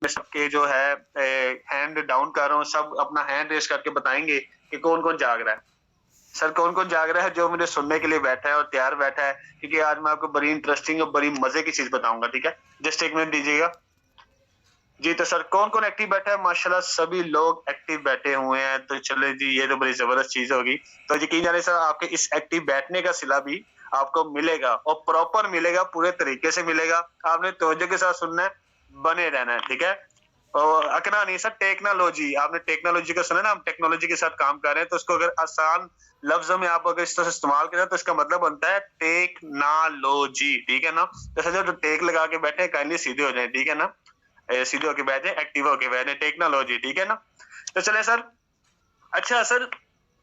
मैं सबके जो है हैंड डाउन कर रहा हूँ, सब अपना हैंड रेस करके बताएंगे कि कौन कौन जाग रहा है। सर कौन कौन जाग रहा है जो मुझे सुनने के लिए बैठा है और तैयार बैठा है, क्योंकि आज मैं आपको बड़ी इंटरेस्टिंग और बड़ी मजे की चीज बताऊंगा। ठीक है, जस्ट एक मिनट दीजिएगा जी। तो सर कौन कौन एक्टिव बैठा है? माशाल्लाह सभी लोग एक्टिव बैठे हुए हैं। तो चले जी, ये तो बड़ी जबरदस्त चीज होगी। तो यकीन जाने सर आपके इस एक्टिव बैठने का सिला भी आपको मिलेगा और प्रॉपर मिलेगा, पूरे तरीके से मिलेगा। आपने तवज्जो के साथ सुनना है, बने रहना है। ठीक है, और अकना नहीं सर, टेक्नोलॉजी। आपने टेक्नोलॉजी को सुना ना, हम टेक्नोलॉजी के साथ काम कर रहे हैं। तो उसको अगर आसान लफ्जों में आप अगर इस तरह से इस्तेमाल करें तो इसका मतलब बनता है टेक्नोलॉजी। ठीक है ना? तो सर जो टेक लगा के बैठे काइंडली सीधे हो जाए। ठीक है ना? सीधे होके बैठे, एक्टिव होके बैठे, टेक्नोलॉजी। ठीक है ना? तो चले सर। अच्छा सर,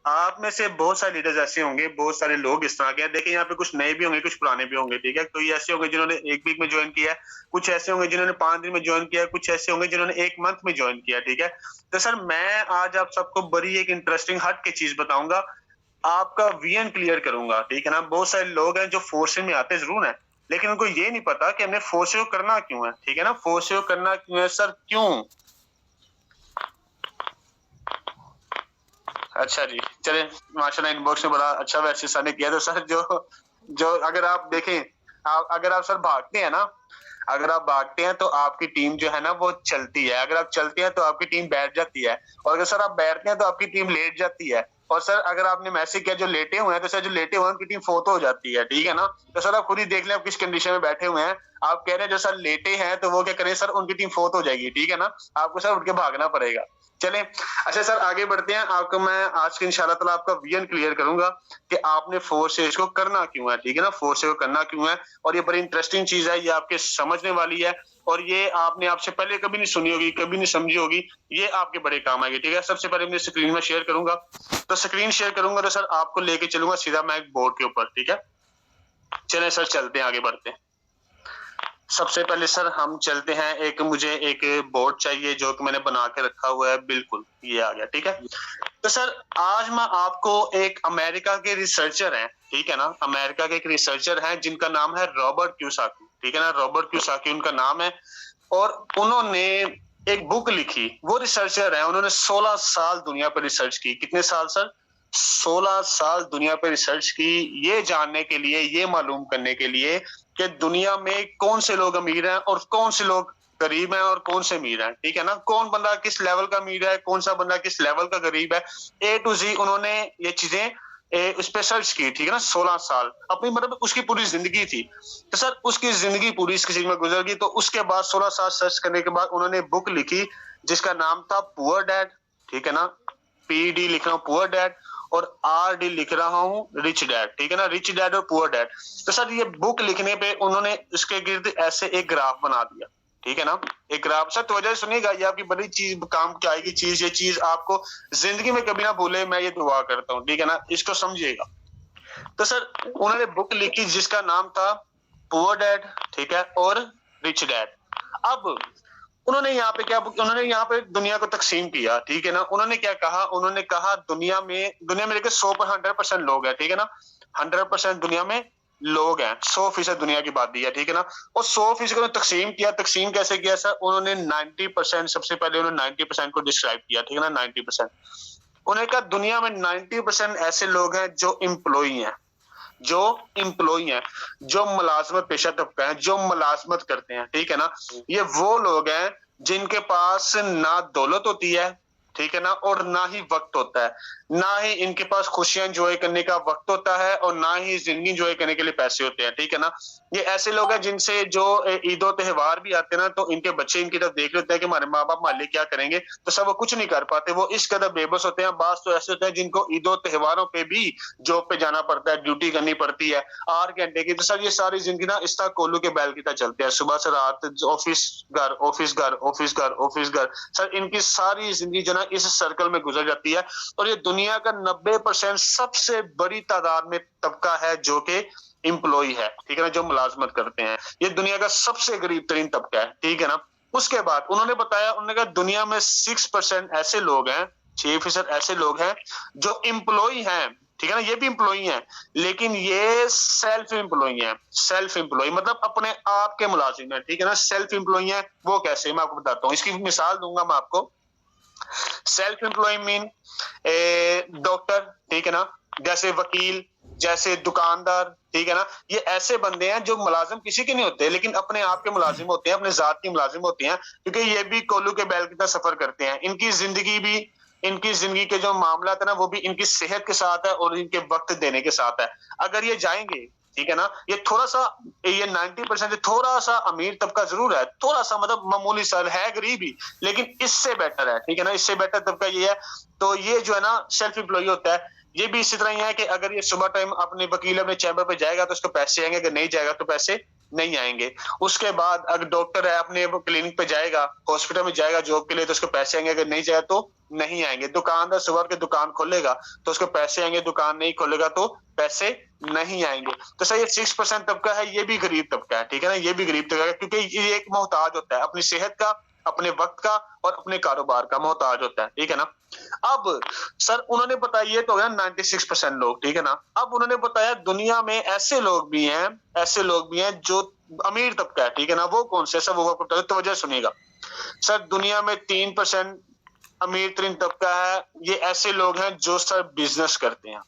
आप में से बहुत सारे लीडर्स ऐसे होंगे, बहुत सारे लोग इस तरह के हैं। देखिए यहाँ पे कुछ नए भी होंगे, कुछ पुराने भी होंगे। ठीक है, कोई ऐसे होंगे जिन्होंने 1 वीक में ज्वाइन किया है, कुछ ऐसे होंगे जिन्होंने 5 दिन में ज्वाइन किया है, कुछ ऐसे होंगे जिन्होंने 1 मंथ में ज्वाइन किया। ठीक है, तो सर मैं आज आप सबको बड़ी एक इंटरेस्टिंग हट के चीज बताऊंगा, आपका विजन क्लियर करूंगा। ठीक है ना? बहुत सारे लोग हैं जो फोर्सेज में आते जरूर हैं, लेकिन उनको ये नहीं पता कि हमने फोर्सेज को करना क्यों है। ठीक है ना? फोर्सेज को करना क्यों है सर, क्यों? अच्छा जी, चलिए माशाल्लाह इनबॉक्स में बड़ा अच्छा वैसे सर ने किया। तो सर जो जो अगर आप देखें, अगर आप सर भागते हैं ना, अगर आप भागते हैं तो आपकी टीम जो है ना वो चलती है। अगर आप चलते हैं तो आपकी टीम बैठ जाती है, और अगर सर आप बैठते हैं तो आपकी टीम लेट जाती है। और सर अगर आपने मैसेज किया जो लेटे हुए हैं, तो सर जो लेटे हुए हैं उनकी टीम फोतो हो जाती है। ठीक है ना? तो सर आप खुद ही देख लें आप किस कंडीशन में बैठे हुए हैं। आप कह रहे हैं जो सर लेटे हैं तो वो क्या करें सर, उनकी टीम फोत हो जाएगी। ठीक है ना? आपको सर उठ के भागना पड़ेगा। चलें, अच्छा सर आगे बढ़ते हैं। आपको मैं आज के इंशाल्लाह ताला आपका विजन क्लियर करूंगा कि आपने फोर्सेज को करना क्यों है। ठीक है ना? फोर्सेज को करना क्यों है, और ये बड़ी इंटरेस्टिंग चीज है, ये आपके समझने वाली है, और ये आपने आपसे पहले कभी नहीं सुनी होगी, कभी नहीं समझी होगी। ये आपके बड़े काम आएगी। ठीक है, सबसे पहले मैं स्क्रीन में शेयर करूंगा। तो स्क्रीन शेयर करूंगा तो सर आपको लेके चलूंगा सीधा मैं एक बोर्ड के ऊपर। ठीक है, चले सर चलते हैं, आगे बढ़ते हैं। सबसे पहले सर हम चलते हैं, एक मुझे एक बोर्ड चाहिए जो कि मैंने बना के रखा हुआ है। बिल्कुल ये आ गया। ठीक है, तो सर आज मैं आपको एक अमेरिका के रिसर्चर हैं, ठीक है ना, अमेरिका के एक रिसर्चर हैं जिनका नाम है रॉबर्ट क्यूसाकी। ठीक है ना? रॉबर्ट क्यूसाकी उनका नाम है, और उन्होंने एक बुक लिखी। वो रिसर्चर है, उन्होंने 16 साल दुनिया पर रिसर्च की। कितने साल सर? 16 साल दुनिया पर रिसर्च की, ये जानने के लिए, ये मालूम करने के लिए कि दुनिया में कौन से लोग अमीर हैं और कौन से लोग गरीब हैं और कौन से अमीर हैं। ठीक है ना? कौन बंदा किस लेवल का अमीर है, कौन सा बंदा किस लेवल का गरीब है, ए टू जी उन्होंने ये चीजें उस पर सर्च की। ठीक है ना? 16 साल अपनी, मतलब उसकी पूरी जिंदगी थी। तो सर उसकी जिंदगी पूरी इस चीज में गुजर गई। तो उसके बाद 16 साल सर्च करने के बाद उन्होंने बुक लिखी जिसका नाम था पुअर डैड। ठीक है ना? पीडी लिख रहा हूँ पुअर डैड, और आर डी लिख रहा हूँ रिच डैड। ठीक है ना? रिच डैड और पुअर डैड। तो सर ये बुक लिखने पे उन्होंने उसके गिर्द ऐसे एक ग्राफ बना दिया। ठीक है ना? एक ग्राफ। सर तो वजह सुनिएगा, ये आपकी बड़ी चीज काम की आएगी चीज, ये चीज आपको जिंदगी में कभी ना भूले, मैं ये दुआ करता हूँ। ठीक है ना? इसको समझिएगा। तो सर उन्होंने बुक लिखी जिसका नाम था पुअर डैड, ठीक है, और रिच डैड। अब उन्होंने यहाँ पे क्या, उन्होंने यहाँ पे दुनिया को तकसीम किया। ठीक है ना? उन्होंने क्या कहा, उन्होंने कहा दुनिया में देखिए 100% लोग हैं। ठीक है ना? 100% दुनिया में लोग हैं, 100% दुनिया की बात दी है। ठीक है ना? और 100% को तकसीम किया। तकसीम कैसे किया सर? उन्होंने 90%, सबसे पहले उन्होंने 90% को डिस्क्राइब किया। ठीक है ना? 90%। उन्होंने कहा दुनिया में 90% ऐसे लोग हैं जो एम्प्लॉई हैं, जो एम्प्लॉई हैं, जो मुलाजमत पेशा तबका है, जो मुलाजमत करते हैं। ठीक है ना? ये वो लोग हैं जिनके पास ना दौलत होती है, ठीक है ना, और ना ही वक्त होता है, ना ही इनके पास खुशियां एंजॉय करने का वक्त होता है, और ना ही जिंदगी एंजॉय करने के लिए पैसे होते हैं। ठीक है ना? ये ऐसे लोग हैं जिनसे जो ईद और त्योहार भी आते हैं ना, तो इनके बच्चे इनकी तरफ देख लेते हैं कि हमारे माँ बाप हमारे लिए क्या करेंगे, तो सब वो कुछ नहीं कर पाते, वो इस कदर बेबस होते हैं। बास तो ऐसे होते हैं जिनको ईद और त्योहारों पे भी जॉब पे जाना पड़ता है, ड्यूटी करनी पड़ती है 8 घंटे की। तो सर ये सारी जिंदगी ना इस तरह कोल्लू के बैल की तरह चलते हैं, सुबह से रात ऑफिस घर, ऑफिस घर, ऑफिस घर, ऑफिस घर। सर इनकी सारी जिंदगी जो ना इस सर्कल में गुजर जाती है, और ये दुनिया का 90% सबसे बड़ी तादाद में तबका है जो कि एम्प्लॉई है। ठीक है ना? जो मुलाजमत करते हैं, ये दुनिया का सबसे गरीब तरीन तबका है। ठीक है ना? उसके बाद उन्होंने बताया, उन्होंने कहा दुनिया में 6% ऐसे लोग हैं, 6% ऐसे लोग हैं जो एम्प्लॉई हैं। ठीक है ना, ये भी एम्प्लॉई है, लेकिन ये सेल्फ एम्प्लॉई है। सेल्फ एम्प्लॉई मतलब अपने आप के मुलाजिम है, ठीक है ना। सेल्फ एम्प्लॉई है वो कैसे, मैं आपको बताता हूँ, इसकी मिसाल दूंगा मैं आपको। सेल्फ एम्प्लॉय मीन डॉक्टर, ठीक है ना, जैसे वकील, जैसे दुकानदार, ठीक है ना, ये ऐसे बंदे हैं जो मुलाजिम किसी के नहीं होते, लेकिन अपने आप के मुलाजिम होते हैं, अपने जात के मुलाजिम होते हैं, क्योंकि ये भी कोल्लू के बैल की तरह सफर करते हैं। इनकी जिंदगी के जो मामला है ना, वो भी इनकी सेहत के साथ है और इनके वक्त देने के साथ है। अगर ये जाएंगे, ठीक है ना, ये थोड़ा सा, ये 90% थोड़ा सा अमीर तबका जरूर है, थोड़ा सा मतलब मामूली सा है, गरीब ही, लेकिन इससे बेटर है, ठीक है ना, इससे बेटर तबका ये है। तो ये जो है ना सेल्फ एम्प्लॉय होता है, ये भी इसी तरह ही है कि अगर ये सुबह टाइम अपने वकील अपने चैम्बर पे जाएगा तो उसको पैसे आएंगे, अगर नहीं जाएगा तो पैसे नहीं आएंगे। उसके बाद अगर डॉक्टर है अपने क्लिनिक पे जाएगा, हॉस्पिटल में जाएगा जॉब के लिए, तो उसको पैसे आएंगे, अगर नहीं जाएगा तो नहीं आएंगे। दुकानदार सुबह के दुकान खोलेगा तो उसको पैसे आएंगे, दुकान नहीं खोलेगा तो पैसे नहीं आएंगे। तो सर ये 6% तबका है, ये भी गरीब तबका है, ठीक है ना, ये भी गरीब तबका है, क्योंकि ये एक मोहताज होता है अपनी सेहत का, अपने वक्त का और अपने कारोबार का मोहताज होता है, ठीक है ना। अब सर उन्होंने बताया, ये तो है 96% लोग, ठीक है ना। अब उन्होंने बताया दुनिया में ऐसे लोग भी हैं जो अमीर तबका है, ठीक है ना। वो कौन से, सब वो आपको बताया, तो वजह सुनिएगा। सर दुनिया में 3% अमीर तरीन तबका है, ये ऐसे लोग हैं जो सर बिजनेस करते हैं,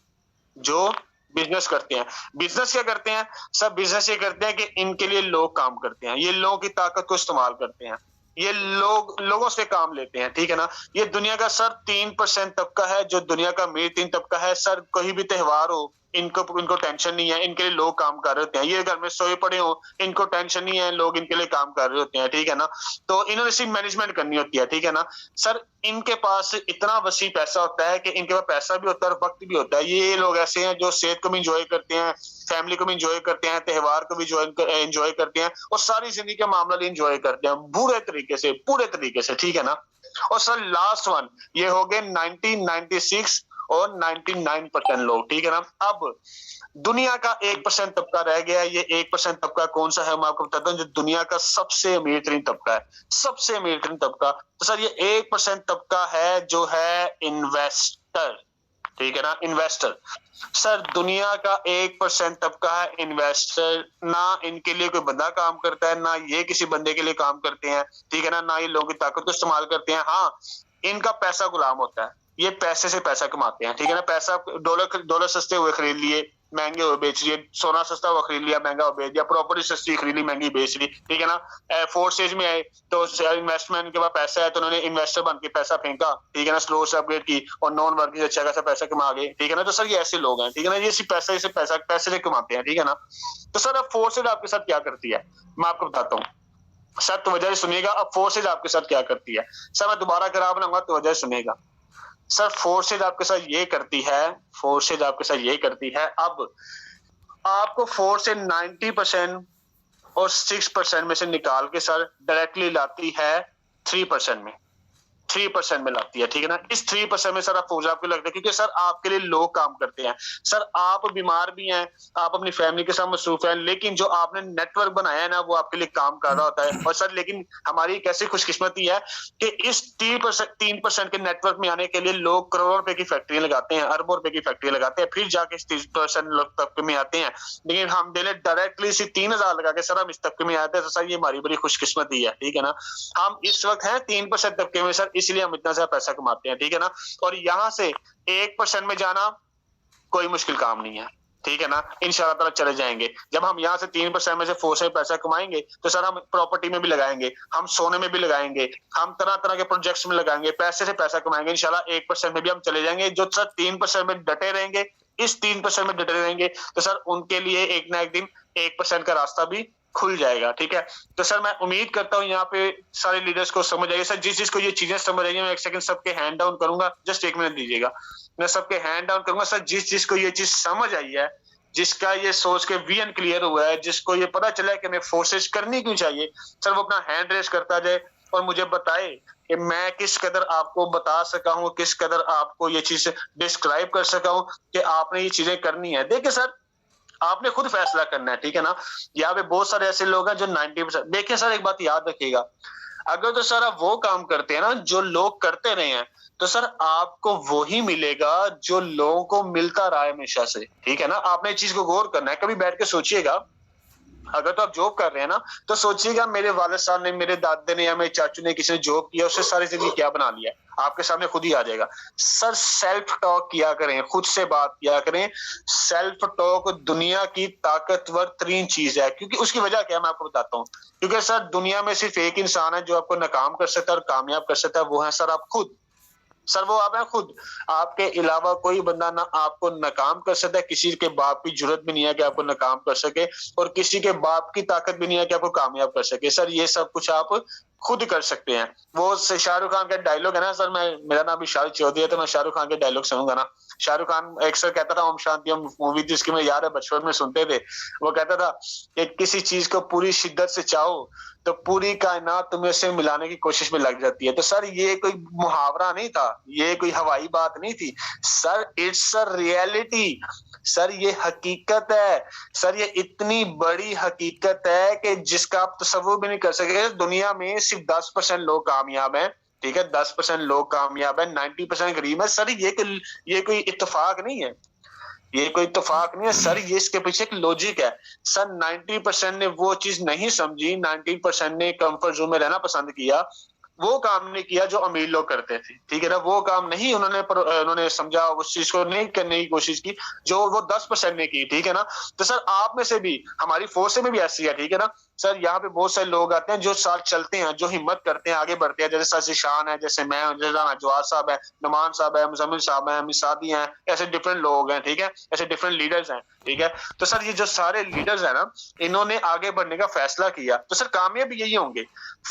जो बिजनेस करते हैं। बिजनेस क्या करते हैं सर, बिजनेस ये करते हैं कि इनके लिए लोग काम करते हैं, ये लोगों की ताकत को इस्तेमाल करते हैं, ये लोगों से काम लेते हैं, ठीक है ना। ये दुनिया का सर 3% तबका है, जो दुनिया का अमीर 3 तबका है। सर कोई भी त्योहार हो, इनको टेंशन नहीं है, इनके लिए लोग काम कर रहे होते हैं। ये घर में सोए पड़े हो, इनको टेंशन नहीं है, लोग इनके लिए काम कर रहे होते हैं, ठीक है ना। तो इन्होंने सिर्फ मैनेजमेंट करनी होती है, ठीक है ना। सर इनके पास इतना वसी पैसा होता है कि इनके पास पैसा भी होता है और वक्त भी होता है। ये लोग ऐसे हैं जो सेहत को भी इंजॉय करते हैं, फैमिली को भी इंजॉय करते हैं, त्योहार को भी इंजॉय करते हैं, और सारी जिंदगी के मामला भी इंजॉय करते हैं पूरे तरीके से, ठीक है ना। और सर लास्ट वन ये हो गए 1996 और 99% लोग, ठीक है ना। अब दुनिया का 1% तबका रह गया। ये 1% तबका कौन सा है, मैं आपको बताता हूँ, जो दुनिया का सबसे अमीर तरीन तबका है, सबसे अमीर तरीन तबका। तो सर ये 1% तबका है जो है इन्वेस्टर, ठीक है ना, इन्वेस्टर। सर दुनिया का 1% तबका है इन्वेस्टर। ना इनके लिए कोई बंदा काम करता है, ना ये किसी बंदे के लिए काम करते हैं, ठीक है ना, ना ये लोगों की ताकत को इस्तेमाल करते हैं। हाँ, इनका पैसा गुलाम होता है, ये पैसे से पैसा कमाते हैं, ठीक है ना। पैसा डॉलर सस्ते हुए खरीद लिए, महंगे हुए बेच लिए, सोना सस्ता हुआ खरीद लिया, महंगा हुआ बेच दिया, प्रॉपर्टी सस्ती खरीद ली, महंगी बेच ली, ठीक है ना। फोर्थ स्टेज में आए तो इन्वेस्टमेंट के बाद पैसा है तो उन्होंने इन्वेस्टर बन के पैसा फेंका, ठीक है ना, स्लो से अपग्रेड की और नॉन वर्किंग अच्छा खासा पैसा कमा गए, ठीक है ना। तो सर ये ऐसे लोग हैं, ठीक है ना, ये सिर्फ पैसे से कमाते हैं, ठीक है ना। तो सर अब फोर्सेज आपके साथ क्या करती है, मैं आपको बताता हूँ। सर तो वजह सुनिएगा, अब फोर्सेज आपके साथ क्या करती है। सर मैं दोबारा करा बनाऊंगा तो वजह सुनिएगा। सर फोर्सेज आपके साथ ये करती है, अब आपको 4 से 90% और 6% में से निकाल के सर डायरेक्टली लाती है 3% में, 3% में लाती है, ठीक है ना। इस 3% में सर आप फोर्स आपको लगता है, क्योंकि सर आपके लिए लोग काम करते हैं। सर आप बीमार भी हैं, आप अपनी फैमिली के साथ मसरूफ हैं, लेकिन जो आपने नेटवर्क बनाया है ना, वो आपके लिए काम कर रहा होता है। और सर लेकिन हमारी कैसी खुशकिस्मती है कि इस 3% के नेटवर्क में आने के लिए लोग करोड़ों रुपए की फैक्ट्रियां लगाते हैं, अरबों रुपए की फैक्ट्रियां लगाते हैं, फिर जाके इस 30% तबके में आते हैं। लेकिन हम दिले डायरेक्टली सिर्फ 3,000 लगा के सर हम इस तबके में आते हैं। तो सर ये हमारी बड़ी खुशकिस्मती है, ठीक है ना। हम इस वक्त हैं 3% तबके में सर, इसलिए हम इतना सा पैसा कमाते हैं, ठीक है ना। और यहां से 1% में जाना कोई मुश्किल काम नहीं है, ठीक है ना। इंशाल्लाह ताला चले जाएंगे। जब हम यहाँ से 3% में से 4 से पैसा कमाएंगे तो सर हम प्रॉपर्टी में भी लगाएंगे, हम सोने में भी लगाएंगे, हम तरह तरह के प्रोजेक्ट्स में लगाएंगे, पैसे से पैसा कमाएंगे। इंशाल्लाह 1% में भी हम चले जाएंगे। जो सर 3% में डटे रहेंगे, इस 3% में डटे रहेंगे, तो सर उनके लिए एक ना एक दिन 1% का रास्ता भी खुल जाएगा, ठीक है। तो सर मैं उम्मीद करता हूँ यहाँ पे सारे लीडर्स को समझ आएगी। सर जिस को ये चीजें समझ आएगी, मैं एक सेकंड सबके हैंड डाउन करूंगा, जस्ट 1 मिनट दीजिएगा, मैं सबके हैंड डाउन करूंगा। सर जिस को ये चीज समझ आई है, जिसका ये सोच के विजन क्लियर हुआ है, जिसको ये पता चला है कि हमें फोर्सेज करनी क्यों चाहिए, सर वो अपना हैंड रेस करता जाए और मुझे बताए कि मैं किस कदर आपको बता सका हूँ, किस कदर आपको ये चीज डिस्क्राइब कर सका हूँ कि आपने ये चीजें करनी है। देखिए सर आपने खुद फैसला करना है, ठीक है ना। यहाँ पे बहुत सारे ऐसे लोग हैं जो 90%। देखिए सर एक बात याद रखिएगा, अगर तो सर आप वो काम करते हैं ना जो लोग करते रहे हैं, तो सर आपको वो ही मिलेगा जो लोगों को मिलता रहा है हमेशा से, ठीक है ना? आपने इस चीज को गौर करना है, कभी बैठ के सोचिएगा। अगर तो आप जॉब कर रहे हैं ना, तो सोचिएगा मेरे वालिद साहब ने, मेरे दादे ने या मेरे चाचू ने, किसी ने जॉब किया, उससे सारी जिंदगी क्या बना लिया, आपके सामने खुद ही आ जाएगा। सर सेल्फ टॉक किया करें, खुद से बात किया करें। सेल्फ टॉक दुनिया की ताकतवर तरीन चीज है, क्योंकि उसकी वजह क्या है मैं आपको बताता हूँ। क्योंकि सर दुनिया में सिर्फ एक इंसान है जो आपको नाकाम कर सकता है और कामयाब कर सकता है, वो है सर आप खुद। सर वो आप हैं खुद। आपके अलावा कोई बंदा ना आपको नाकाम कर सकता है, किसी के बाप की जरूरत भी नहीं है कि आपको नाकाम कर सके, और किसी के बाप की ताकत भी नहीं है कि आपको कामयाब कर सके। सर ये सब कुछ आप खुद कर सकते हैं। वो शाहरुख खान का डायलॉग है ना सर, मेरा नाम भी शाहरुख चौधरी है, तो मैं शाहरुख खान के डायलॉग सुनूंगा ना। शाहरुख खान एक सर कहता था, ओम शांति ओम मूवी थी उसकी, मैं याद है बचपन में सुनते थे। वो कहता था कि किसी चीज को पूरी शिद्दत से चाहो तो पूरी कायनात तुम्हें उससे मिलाने की कोशिश में लग जाती है। तो सर ये कोई मुहावरा नहीं था, ये कोई हवाई बात नहीं थी sir, it's a reality. Sir ये हकीकत है। सर ये इतनी बड़ी हकीकत है कि जिसका आप तसव्वुर भी नहीं कर सके। दुनिया में सिर्फ 10% लोग कामयाब हैं, ठीक है? 10% लोग कामयाब है, 90% गरीब है। सर ये कोई इत्तेफाक नहीं है, ये कोई इत्तेफाक नहीं है सर, ये इसके पीछे एक लॉजिक है। सर 90% ने वो चीज नहीं समझी, 90% ने कंफर्ट जोन में रहना पसंद किया, वो काम नहीं किया जो अमीर लोग करते थे, ठीक है ना? वो काम नहीं उन्होंने समझा, उस चीज को नहीं करने की कोशिश की जो वो 10% ने की, ठीक है ना? तो सर आप में से भी, हमारी फोर्स में भी ऐसी है, ठीक है ना? सर यहाँ पे बहुत सारे लोग आते हैं जो साथ चलते हैं, जो हिम्मत करते हैं, आगे बढ़ते हैं, जैसे सर जिशान है, जैसे मैं हूं, जैसे राना जवाद साहब है, नुमान साहब है, मुजम्मिल साहब है, मिसादी हैं, ऐसे डिफरेंट लोग हैं, ठीक है? ऐसे डिफरेंट लीडर्स हैं, ठीक है? तो सर ये जो सारे लीडर्स हैं ना, इन्होंने आगे बढ़ने का फैसला किया, तो सर कामयाब भी यही होंगे।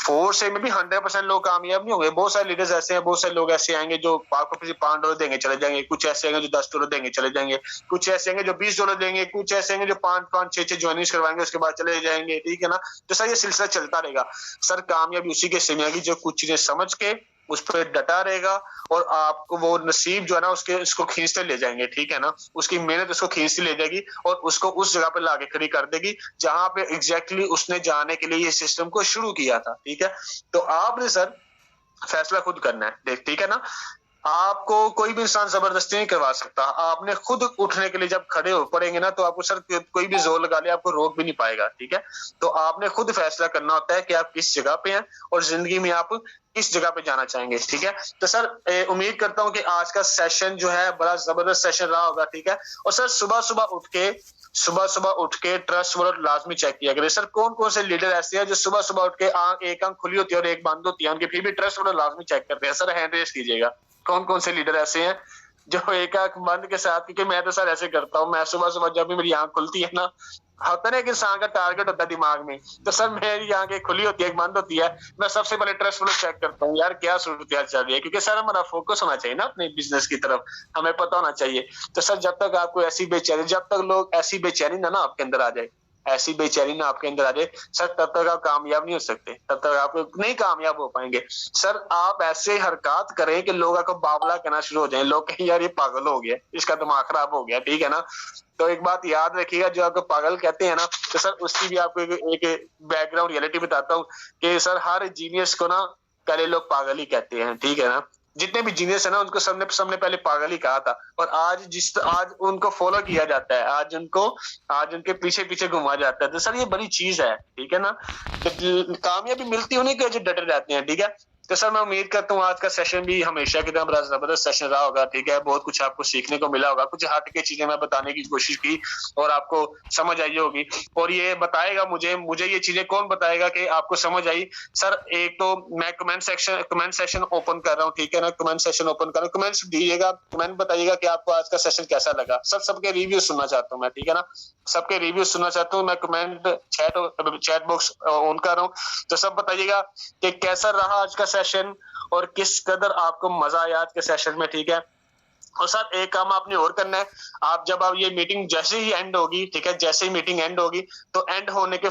फोर्स में भी 100% लोग कामयाब नहीं होंगे। बहुत सारे लीडर्स ऐसे हैं, बहुत सारे लोग ऐसे आएंगे जो आपको किसी $5 देंगे चले जाएंगे, कुछ ऐसे आएंगे जो $10 देंगे चले जाएंगे, कुछ ऐसे आएंगे जो $20 देंगे, कुछ ऐसे आएंगे जो 5-5 6-6 ज्वाइनिंग करवाएंगे, उसके बाद चले जाएंगे, ठीक है ना? तो सर ये सिलसिला चलता रहेगा। सर कामयाबी उसी के सिम आएगी जो कुछ चीजें समझ के उस पर डटा रहेगा, और आपको वो नसीब जो है ना उसको खींचते ले जाएंगे, ठीक है ना? उसकी मेहनत उसको खींचती ले जाएगी और उसको उस जगह पे लाके खड़ी कर देगी जहां पे एग्जैक्टली उसने जाने के लिए ये सिस्टम को शुरू किया था, ठीक है? तो आपने सर फैसला खुद करना है, ठीक है ना? आपको कोई भी इंसान जबरदस्ती नहीं करवा सकता। आपने खुद उठने के लिए जब खड़े हो पड़ेंगे ना, तो आपको सर कोई भी जोर लगा ले आपको रोक भी नहीं पाएगा, ठीक है? तो आपने खुद फैसला करना होता है कि आप किस जगह पे हैं और जिंदगी में आप किस जगह पे जाना चाहेंगे, ठीक है? तो सर उम्मीद करता हूं कि आज का सेशन जो है बड़ा जबरदस्त सेशन रहा होगा, ठीक है? और सर सुबह सुबह उठ के ट्रस्ट वर्ड लाजमी चेक किया करें। सर कौन कौन से लीडर ऐसे हैं जो सुबह सुबह उठ के एक आंख खुली होती है और एक बंद होती है, उनके फिर भी ट्रस्ट वर्ड लाजमी चेक करते हैं? सर हैंड रेस कीजिएगा, कौन कौन से लीडर ऐसे हैं जो एक आंख बंद के साथ, क्योंकि मैं तो सर ऐसे करता हूँ, मैं सुबह सुबह जब भी मेरी आंख खुलती है ना, होता है ना एक इंसान का टारगेट होता है दिमाग में, तो सर मेरी आंखें खुली होती है, एक बंद होती है, मैं सबसे पहले ट्रस्ट फ्लो चेक करता हूँ, यार क्या सूरत चल रही है, क्योंकि सर हमारा फोकस होना चाहिए ना अपने बिजनेस की तरफ, हमें पता होना चाहिए। तो सर जब तक आपको ऐसी बेचैनी, जब तक लोग ऐसी बेचैनी ना आपके अंदर आ जाए, ऐसी बेचैनी ना आपके अंदर आ जाए सर, तब तक आप कामयाब नहीं हो सकते, तब तक आप नहीं कामयाब हो पाएंगे। सर आप ऐसे हरकत करें कि लोग आपको बावला कहना शुरू हो जाए, लोग कहें यार ये पागल हो गया, इसका दिमाग खराब हो गया, ठीक है ना? तो एक बात याद रखिएगा, जो आपको पागल कहते हैं ना, तो सर उसकी भी आपको एक बैकग्राउंड रियलिटी बताता हूँ कि सर हर जीनियस को ना पहले लोग पागल ही कहते हैं, ठीक है ना? जितने भी जीनियस है ना उनको सबने पहले पागल ही कहा था, और आज उनको फॉलो किया जाता है, आज उनके पीछे पीछे घुमा जाता है। तो सर ये बड़ी चीज है, ठीक है ना? तो कामयाबी मिलती उन्हीं को जो डटे रहते हैं, ठीक है? तो सर मैं उम्मीद करता हूँ आज का सेशन भी हमेशा की तरह बड़ा जबरदस्त सेशन रहा होगा, ठीक है? बहुत कुछ आपको सीखने को मिला होगा, कुछ हट के चीजें मैं बताने की कोशिश की और आपको समझ आई होगी, और ये बताएगा मुझे ये चीजें कौन बताएगा कि आपको समझ आई? सर एक तो मैं कमेंट सेक्शन ओपन कर रहा हूँ, ठीक है ना? कमेंट सेक्शन ओपन कर रहा हूँ, कमेंट्स दीजिएगा, कमेंट बताइएगा कि आपको आज का सेशन कैसा लगा। सर सबके रिव्यू सुनना चाहता हूँ मैं, ठीक है ना? सबके रिव्यू सुनना चाहता हूँ मैं, कमेंट चैट बॉक्स ऑन कर रहा हूँ, तो सब बताइएगा कि कैसा रहा आज का सेशन और किस कदर आपको मजा आया आज के सेशन में, ठीक है? और सर एक काम आपने और करना है, आप जब आप ये मीटिंग जैसे ही एंड होगी, ठीक है, जैसे ही मीटिंग एंड होगी तो एंड होने के